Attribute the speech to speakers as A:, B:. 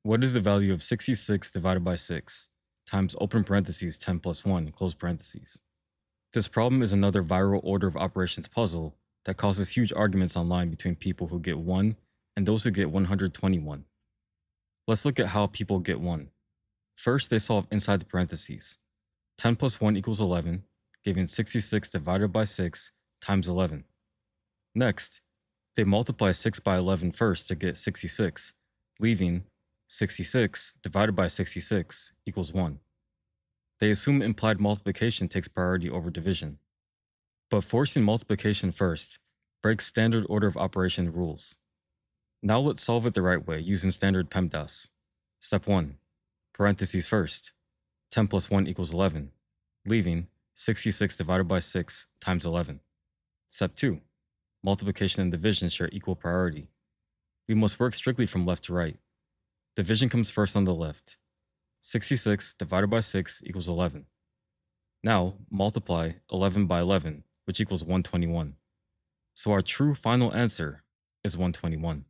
A: What is the value of 66 divided by 6 times open parentheses 10 plus 1 close parentheses? This problem is another viral order of operations puzzle that causes huge arguments online between people who get 1 and those who get 121. Let's look at how people get 1. First, they solve inside the parentheses. 10 plus 1 equals 11, giving 66 divided by 6 times 11. Next, they multiply 6 by 11 first to get 66, leaving 66 divided by 66 equals 1. They assume implied multiplication takes priority over division. But forcing multiplication first breaks standard order of operation rules. Now let's solve it the right way using standard PEMDAS. Step 1. Parentheses first. 10 plus 1 equals 11, leaving 66 divided by 6 times 11. Step 2. Multiplication and division share equal priority. We must work strictly from left to right. Division comes first on the left. 66 divided by 6 equals 11. Now, multiply 11 by 11, which equals 121. So our true final answer is 121.